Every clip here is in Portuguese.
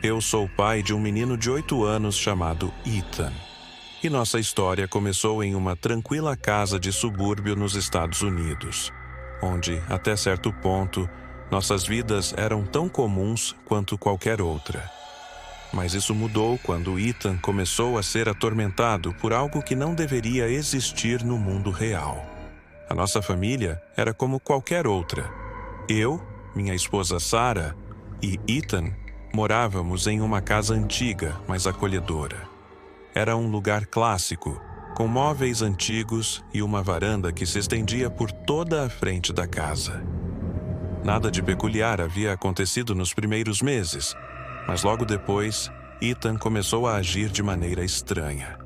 Eu sou pai de um menino de 8 anos chamado Ethan. E nossa história começou em uma tranquila casa de subúrbio nos Estados Unidos, onde, até certo ponto, nossas vidas eram tão comuns quanto qualquer outra. Mas isso mudou quando Ethan começou a ser atormentado por algo que não deveria existir no mundo real. A nossa família era como qualquer outra. Eu, minha esposa Sarah e Ethan morávamos em uma casa antiga, mas acolhedora. Era um lugar clássico, com móveis antigos e uma varanda que se estendia por toda a frente da casa. Nada de peculiar havia acontecido nos primeiros meses, mas logo depois, Ethan começou a agir de maneira estranha.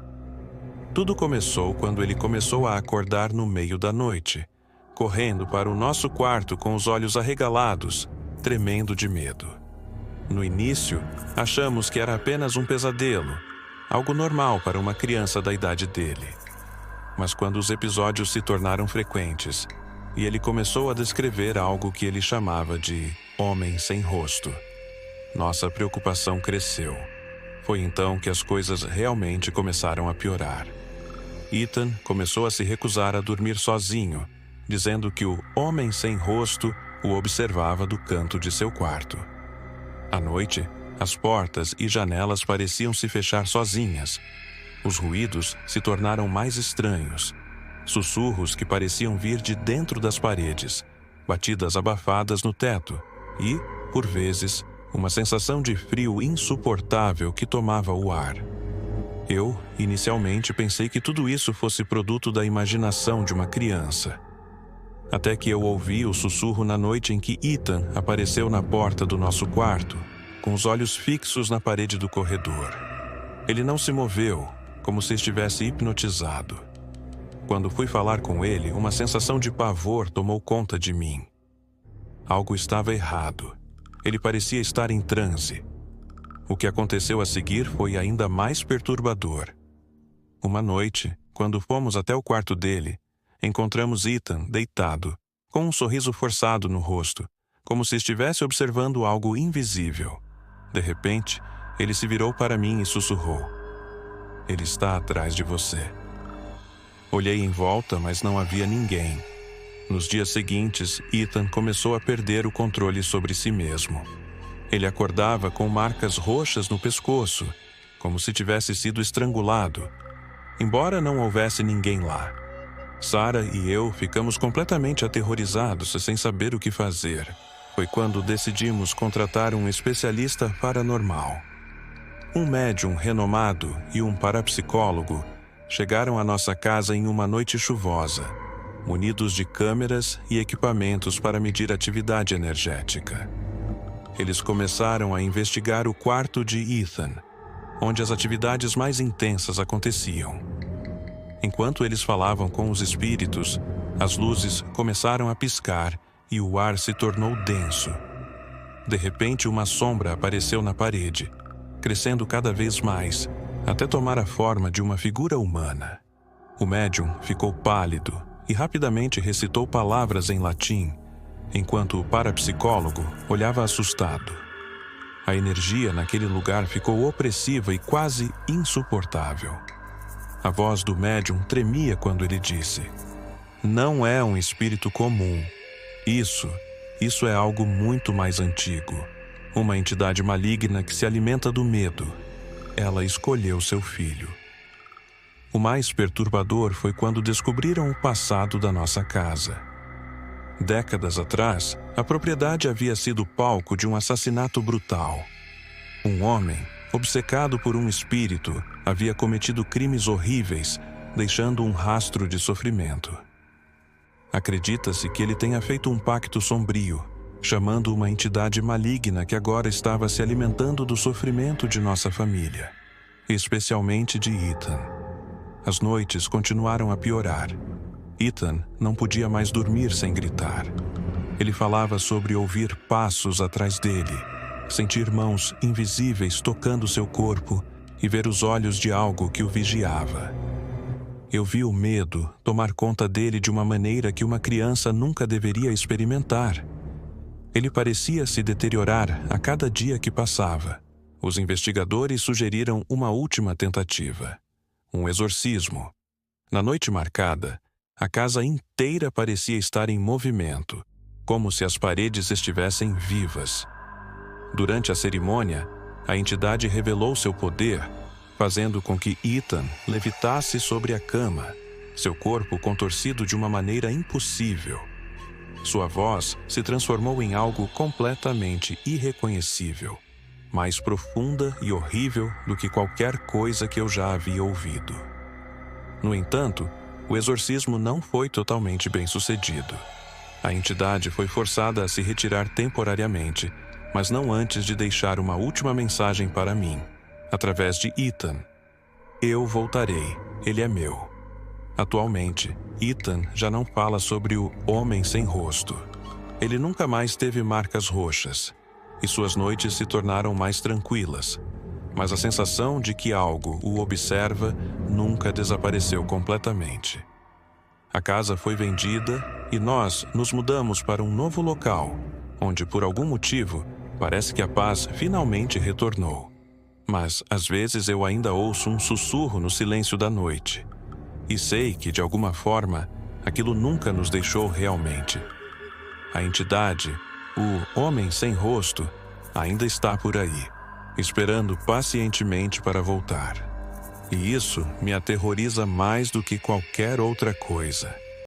Tudo começou quando ele começou a acordar no meio da noite, correndo para o nosso quarto com os olhos arregalados, tremendo de medo. No início, achamos que era apenas um pesadelo, algo normal para uma criança da idade dele. Mas quando os episódios se tornaram frequentes, e ele começou a descrever algo que ele chamava de homem sem rosto, nossa preocupação cresceu. Foi então que as coisas realmente começaram a piorar. Ethan começou a se recusar a dormir sozinho, dizendo que o homem sem rosto o observava do canto de seu quarto. À noite, as portas e janelas pareciam se fechar sozinhas. Os ruídos se tornaram mais estranhos. Sussurros que pareciam vir de dentro das paredes, batidas abafadas no teto e, por vezes, uma sensação de frio insuportável que tomava o ar. Eu, inicialmente, pensei que tudo isso fosse produto da imaginação de uma criança. Até que eu ouvi o sussurro na noite em que Ethan apareceu na porta do nosso quarto, com os olhos fixos na parede do corredor. Ele não se moveu, como se estivesse hipnotizado. Quando fui falar com ele, uma sensação de pavor tomou conta de mim. Algo estava errado. Ele parecia estar em transe. O que aconteceu a seguir foi ainda mais perturbador. Uma noite, quando fomos até o quarto dele, encontramos Ethan deitado, com um sorriso forçado no rosto, como se estivesse observando algo invisível. De repente, ele se virou para mim e sussurrou: "Ele está atrás de você." Olhei em volta, mas não havia ninguém. Nos dias seguintes, Ethan começou a perder o controle sobre si mesmo. Ele acordava com marcas roxas no pescoço, como se tivesse sido estrangulado, embora não houvesse ninguém lá. Sarah e eu ficamos completamente aterrorizados sem saber o que fazer. Foi quando decidimos contratar um especialista paranormal. Um médium renomado e um parapsicólogo chegaram à nossa casa em uma noite chuvosa, munidos de câmeras e equipamentos para medir atividade energética. Eles começaram a investigar o quarto de Ethan, onde as atividades mais intensas aconteciam. Enquanto eles falavam com os espíritos, as luzes começaram a piscar e o ar se tornou denso. De repente, uma sombra apareceu na parede, crescendo cada vez mais, até tomar a forma de uma figura humana. O médium ficou pálido e rapidamente recitou palavras em latim, enquanto o parapsicólogo olhava assustado. A energia naquele lugar ficou opressiva e quase insuportável. A voz do médium tremia quando ele disse: "Não é um espírito comum. Isso é algo muito mais antigo. Uma entidade maligna que se alimenta do medo. Ela escolheu seu filho." O mais perturbador foi quando descobriram o passado da nossa casa. Décadas atrás, a propriedade havia sido palco de um assassinato brutal. Um homem, obcecado por um espírito, havia cometido crimes horríveis, deixando um rastro de sofrimento. Acredita-se que ele tenha feito um pacto sombrio, chamando uma entidade maligna que agora estava se alimentando do sofrimento de nossa família, especialmente de Ethan. As noites continuaram a piorar. Ethan não podia mais dormir sem gritar. Ele falava sobre ouvir passos atrás dele, sentir mãos invisíveis tocando seu corpo e ver os olhos de algo que o vigiava. Eu vi o medo tomar conta dele de uma maneira que uma criança nunca deveria experimentar. Ele parecia se deteriorar a cada dia que passava, Os investigadores sugeriram uma última tentativa: um exorcismo. Na noite marcada, a casa inteira parecia estar em movimento, como se as paredes estivessem vivas. Durante a cerimônia, a entidade revelou seu poder, fazendo com que Ethan levitasse sobre a cama, seu corpo contorcido de uma maneira impossível. Sua voz se transformou em algo completamente irreconhecível, mais profunda e horrível do que qualquer coisa que eu já havia ouvido. No entanto, o exorcismo não foi totalmente bem-sucedido. A entidade foi forçada a se retirar temporariamente, mas não antes de deixar uma última mensagem para mim, através de Ethan. Eu voltarei, ele é meu. Atualmente, Ethan já não fala sobre o homem sem rosto. Ele nunca mais teve marcas roxas, e suas noites se tornaram mais tranquilas, mas a sensação de que algo o observa nunca desapareceu completamente. A casa foi vendida e nós nos mudamos para um novo local, onde, por algum motivo, parece que a paz finalmente retornou. Mas, às vezes, eu ainda ouço um sussurro no silêncio da noite. E sei que, de alguma forma, aquilo nunca nos deixou realmente. A entidade, o homem sem rosto, ainda está por aí, esperando pacientemente para voltar. E isso me aterroriza mais do que qualquer outra coisa.